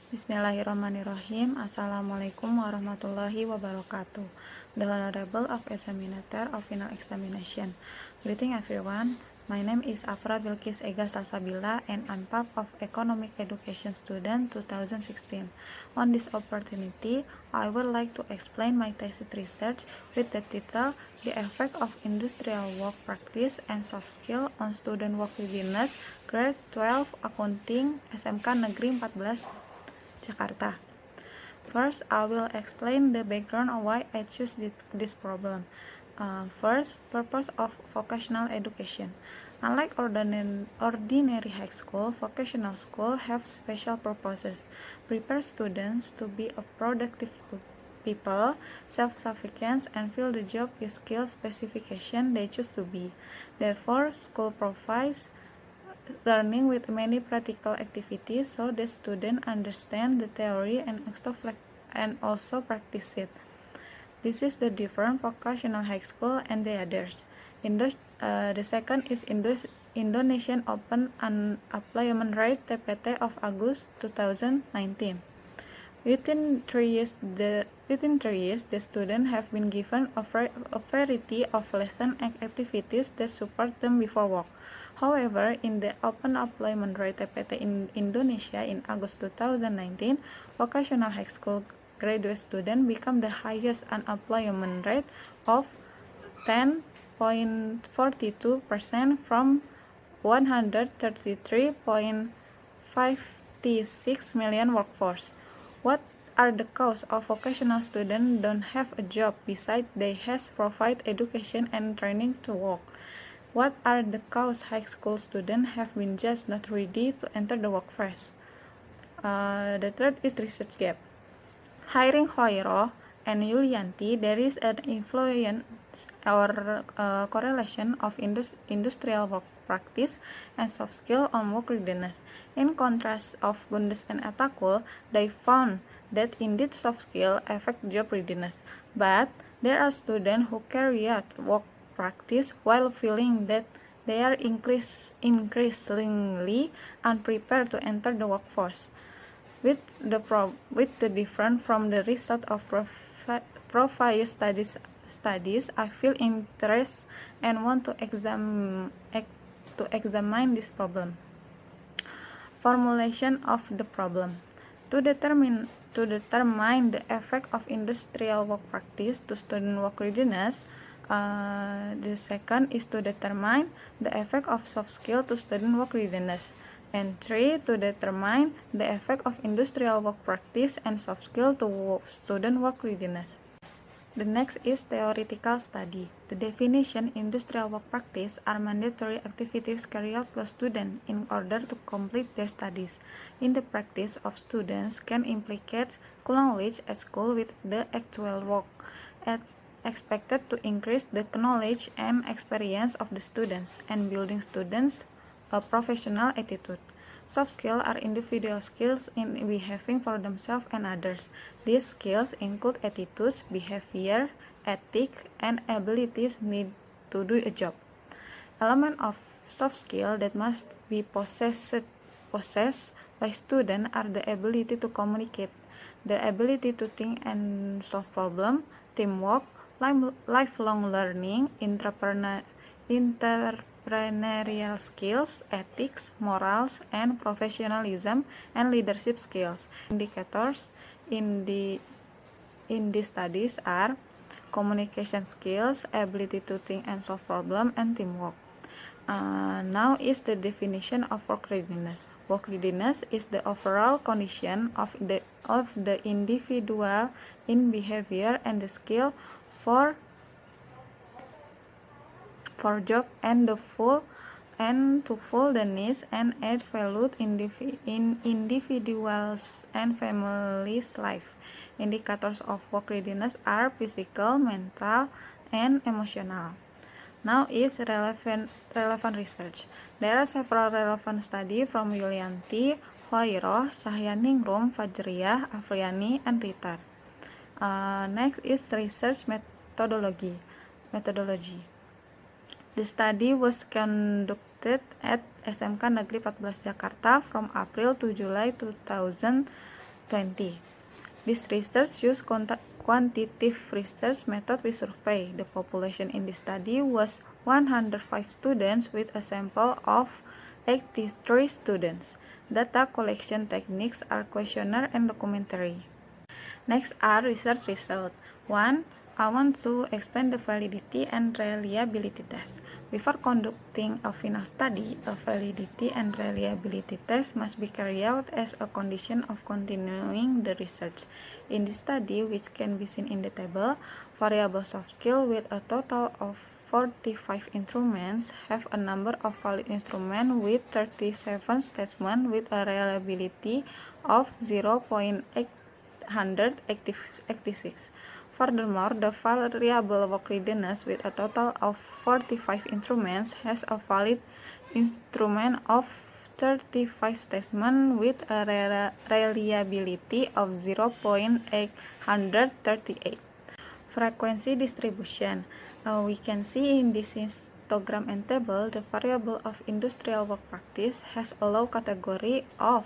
Bismillahirrahmanirrahim. Assalamualaikum warahmatullahi wabarakatuh. The Honorable of Examinator of Final Examination. Greeting everyone. My name is Afra Bilkis Ega Salsabila and I'm part of Economic Education Student 2016. On this opportunity, I would like to explain my thesis research with the title The Effect of Industrial Work Practice and Soft Skill on Student Work Readiness, Grade 12 Accounting, SMK Negeri 14, Jakarta. First, I will explain the background of why I choose this problem. First, purpose of vocational education. Unlike ordinary high school, vocational school have special purposes. Prepare students to be a productive people, self-sufficient, and fill the job with skill specification they choose to be. Therefore, school provides learning with many practical activities so the student understand the theory and also practice it. This is the different vocational high school and the others. The second is Indonesian Open Unemployment Rate (TPT) of August 2019. Within 3 years, the students have been given a variety of lesson and activities that support them before work. However, in the Open Employment Rate (TPT) in Indonesia in August 2019, vocational high school graduate students become the highest unemployment rate of 10.42% from 133.56 million workforce. What are the causes of vocational students don't have a job besides they has provide education and training to work? What are the causes high school students have been just not ready to enter the workforce? The third is research gap. Hiring Hoiro and Yulianti, there is an influence or correlation of industrial work practice and soft skill on work readiness. In contrast of Gundes and Atakul, they found that indeed soft skill affect job readiness, but there are students who carry out work practice while feeling that they are increasingly unprepared to enter the workforce. With the difference from the result of previous studies, I feel interest and want to examine this problem. Formulation of the problem. To determine the effect of industrial work practice to student work readiness, the second is to determine the effect of soft skill to student work readiness. And 3, to determine the effect of industrial work practice and soft skill to student work readiness. The next is theoretical study. The definition industrial work practice are mandatory activities carried out by students in order to complete their studies. In the practice of students can implicate knowledge at school with the actual work, expected to increase the knowledge and experience of the students and building students a professional attitude. Soft skills are individual skills in behaving for themselves and others. These skills include attitudes, behavior, ethics, and abilities needed to do a job. Elements of soft skill that must be possessed by students are the ability to communicate, the ability to think and solve problems, teamwork, lifelong learning, entrepreneurial skills, ethics, morals, and professionalism, and leadership skills. Indicators in these studies are communication skills, ability to think and solve problems, and teamwork. Now is the definition of work readiness. Work readiness is the overall condition of the individual in behavior and the skill for job and to fulfill the needs and add value in individuals and families' life. Indicators of work readiness are physical, mental, and emotional. Now is relevant research. There are several relevant studies from Yulianti, Hoiro, Sahyaningrum, Fajriyah, Afriani, and Ritar. Next is research methodology. The study was conducted at SMK Negeri 14 Jakarta from April to July 2020 20. This research used quantitative research method. We survey. The population in this study was 105 students with a sample of 83 students. Data collection techniques are questionnaire and documentary. Next are research results. 1. I want to explain the validity and reliability test. Before conducting a final study, a validity and reliability test must be carried out as a condition of continuing the research. In this study, which can be seen in the table, variable soft skill with a total of 45 instruments have a number of valid instruments with 37 statements with a reliability of 0.886. Furthermore, the variable work readiness with a total of 45 instruments has a valid instrument of 35 statements with a reliability of 0.838. Frequency distribution. We can see in this histogram and table the variable of industrial work practice has a low category of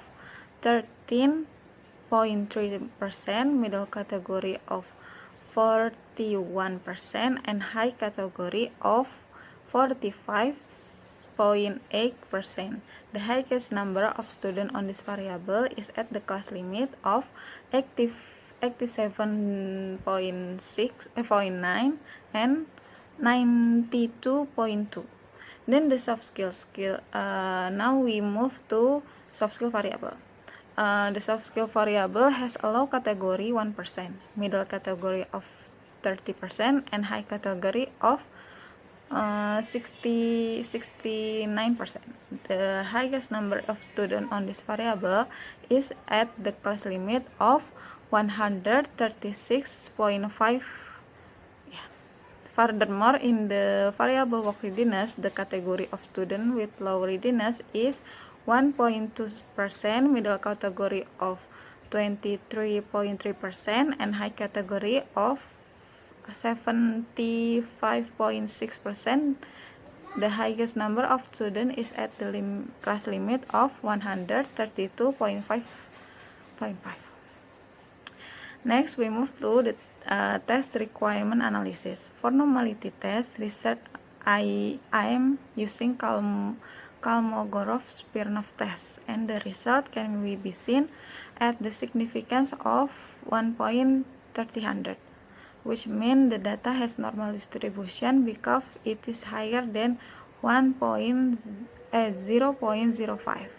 13.3%, middle category of 41%, and high category of 45.8%. The highest number of students on this variable is at the class limit of 87.9 and 92.2. Then the soft skill. Now we move to soft skill variable. The soft skill variable has a low category 1%, middle category of 30%, and high category of 69%. The highest number of students on this variable is at the class limit of 136.5. Furthermore, in the variable work readiness, the category of student with low readiness is 1.2%, middle category of 23.3%, and high category of 75.6%. The highest number of students is at the class limit of 132.5. Next, we move to the test requirement analysis. For normality test research, I am using Kolmogorov-Smirnov test, and the result can be seen at the significance of 1.300, which means the data has normal distribution because it is higher than 0.05.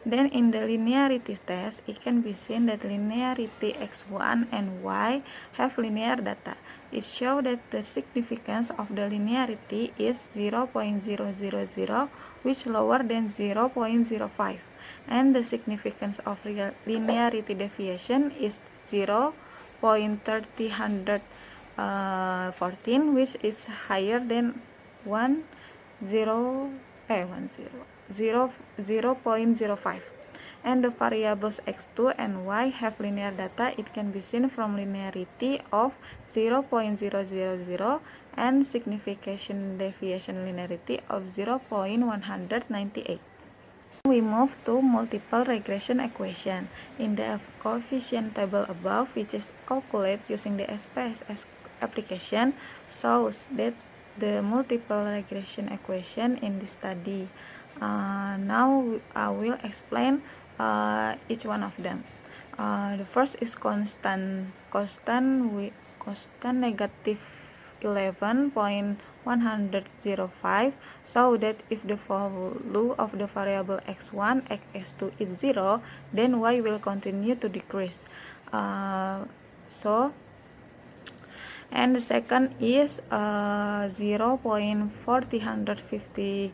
Then in the linearity test, it can be seen that linearity x1 and y have linear data. It shows that the significance of the linearity is 0.000, which lower than 0.05, and the significance of linearity deviation is 0.314, which is higher than 0.05. And the variables x2 and y have linear data. It can be seen from linearity of 0.000 and signification deviation linearity of 0.198. We move to multiple regression equation. In the coefficient table above, which is calculated using the SPSS application, shows that the multiple regression equation in this study. Now I will explain each one of them. The first is constant negative 11.105, so that if the value of the variable x1 x2 is 0, then y will continue to decrease. And the second is 0.457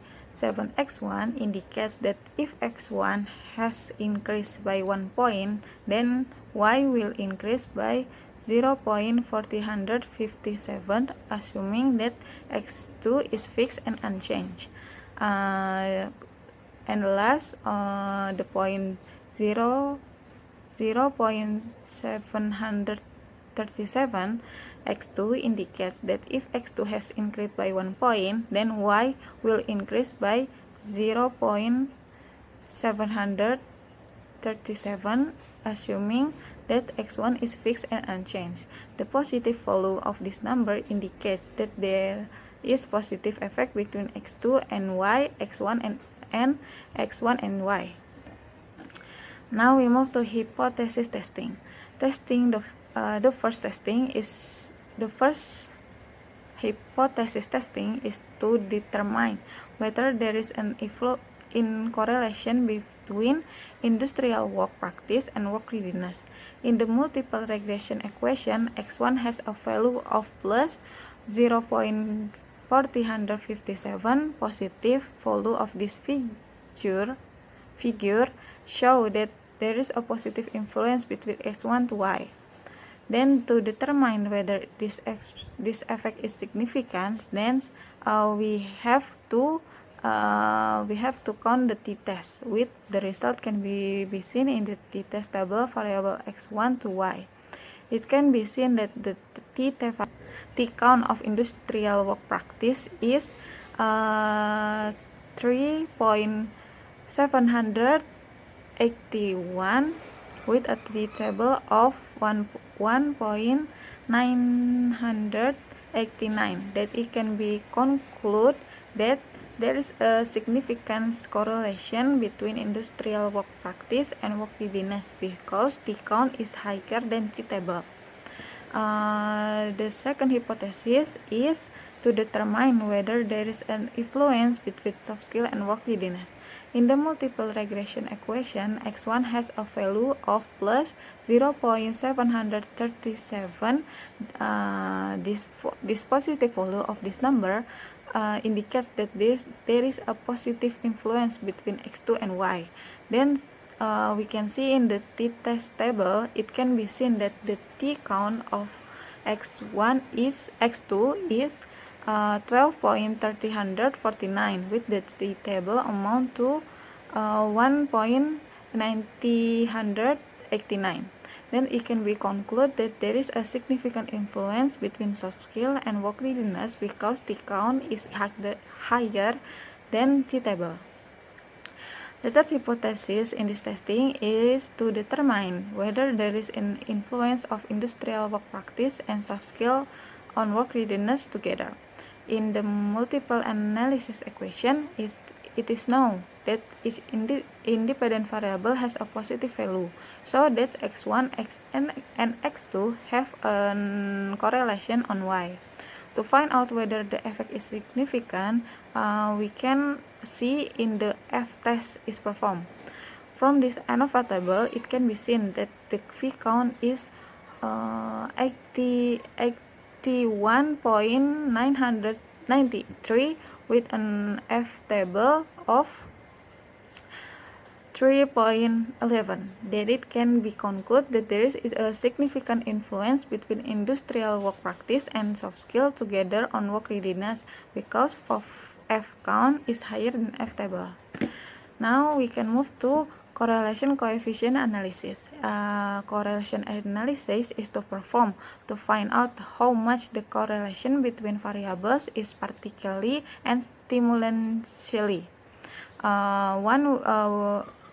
x1 indicates that if x1 has increased by 1 point, then y will increase by 0.457, assuming that x2 is fixed and unchanged. And last, the point 0.737 x2 indicates that if x2 has increased by 1 point, then y will increase by 0.737. 37, assuming that x1 is fixed and unchanged. The positive value of this number indicates that there is positive effect between x2 and y, x1 and x1 and y. Now we move to hypothesis testing. The first hypothesis testing is to determine whether there is an correlation between industrial work practice and work readiness. In the multiple regression equation, x1 has a value of plus 0.457. Positive value of this figure show that there is a positive influence between x1 to y. Then to determine whether this effect is significant, then we have to count the t-test, with the result can be seen in the t-test table variable x1 to y. It can be seen that the t-count of industrial work practice is 3.781 with a t-table of 1.989. That it can be concluded that there is a significant correlation between industrial work practice and work readiness because t-count is higher than t-table. The second hypothesis is to determine whether there is an influence between soft skill and work readiness. In the multiple regression equation, x1 has a value of plus 0.737. This positive value of this number indicates that there is a positive influence between x2 and y. Then we can see in the t-test table, it can be seen that the t-count of x2 is 12.349 with the t-table amount to 1.989. Then it can be concluded that there is a significant influence between soft skill and work readiness because t-count is higher than t-table. The third hypothesis in this testing is to determine whether there is an influence of industrial work practice and soft skill on work readiness together. In the multiple analysis equation, it is known that each independent variable has a positive value, so that x1 and x2 have a correlation on y. To find out whether the effect is significant, we can see in the f-test is performed. From this ANOVA table, it can be seen that the v-count is 81.993 with an f-table of 3.11. That it can be concluded that there is a significant influence between industrial work practice and soft skill together on work readiness because f-count is higher than f-table. Now we can move to correlation coefficient analysis. Correlation analysis is to perform to find out how much the correlation between variables is partially and stimulantly.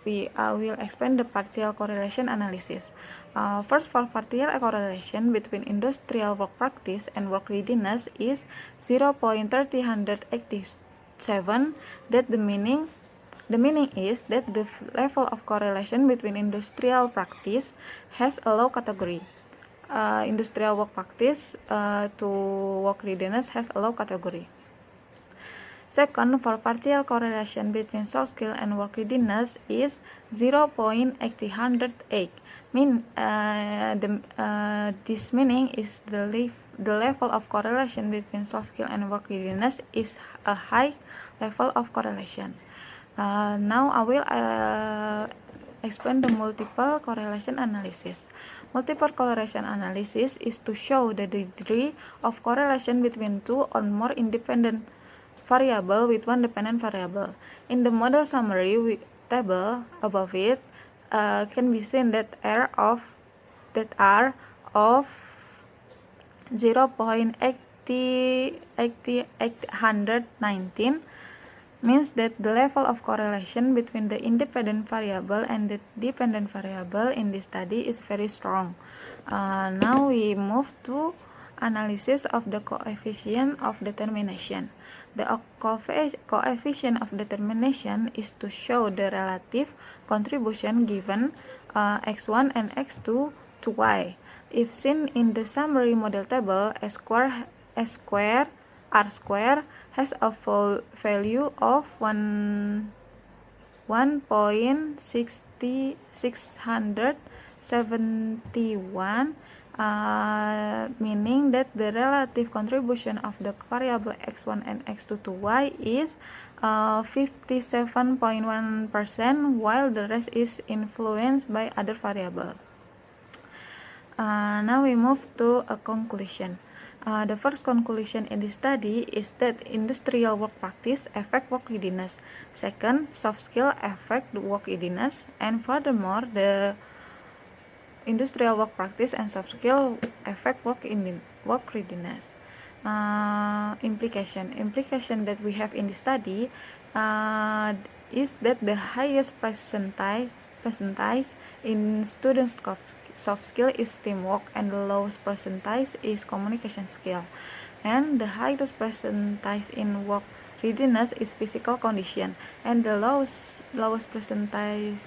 We will explain the partial correlation analysis. First, for partial correlation between industrial work practice and work readiness is 0.387. That the meaning is that the level of correlation between industrial practice has a low category. Industrial work practice to work readiness has a low category. Second, for partial correlation between soft skill and work readiness is 0.808. This meaning is the level of correlation between soft skill and work readiness is a high level of correlation. Now I will explain the multiple correlation analysis. Multiple correlation analysis is to show the degree of correlation between two or more independent variable with one dependent variable. In the model summary table above it, can be seen that R of 0.819 means that the level of correlation between the independent variable and the dependent variable in this study is very strong. Now we move to analysis of the coefficient of determination. The coefficient of determination is to show the relative contribution given x1 and x2 to y. If seen in the summary model table, R square has a value of 1.671, meaning that the relative contribution of the variable x1 and x2 to y is 57.1%, while the rest is influenced by other variables. Now we move to a conclusion. The first conclusion in this study is that industrial work practice affect work readiness. Second, soft skill affect work readiness. And furthermore, the industrial work practice and soft skill affect work readiness. Implication that we have in this study is that the highest percentage in students' soft skill is teamwork, and the lowest percentage is communication skill, and the highest percentage in work readiness is physical condition, and the lowest percentage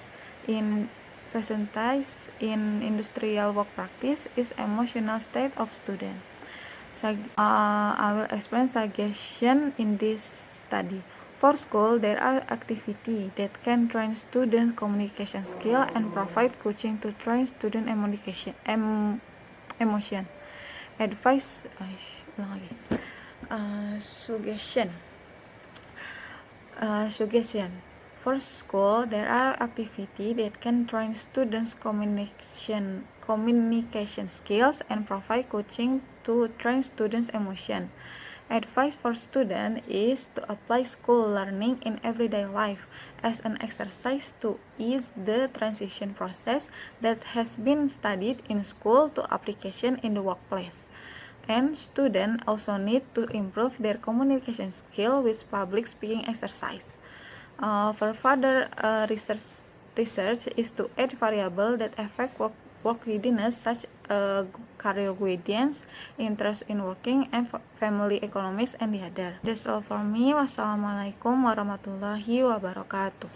in industrial work practice is emotional state of student. I will explain suggestion in this study. For school, there are activities that can train student communication skill and provide coaching to train student emotion. Suggestion. For school, there are activities that can train students communication skills and provide coaching to train students emotion. Advice for students is to apply school learning in everyday life as an exercise to ease the transition process that has been studied in school to application in the workplace. And students also need to improve their communication skill with public speaking exercise. For further research is to add variables that affect work readiness, such as career guidance, interest in working, and family economics, and the other. That's all for me. Wassalamualaikum warahmatullahi wabarakatuh.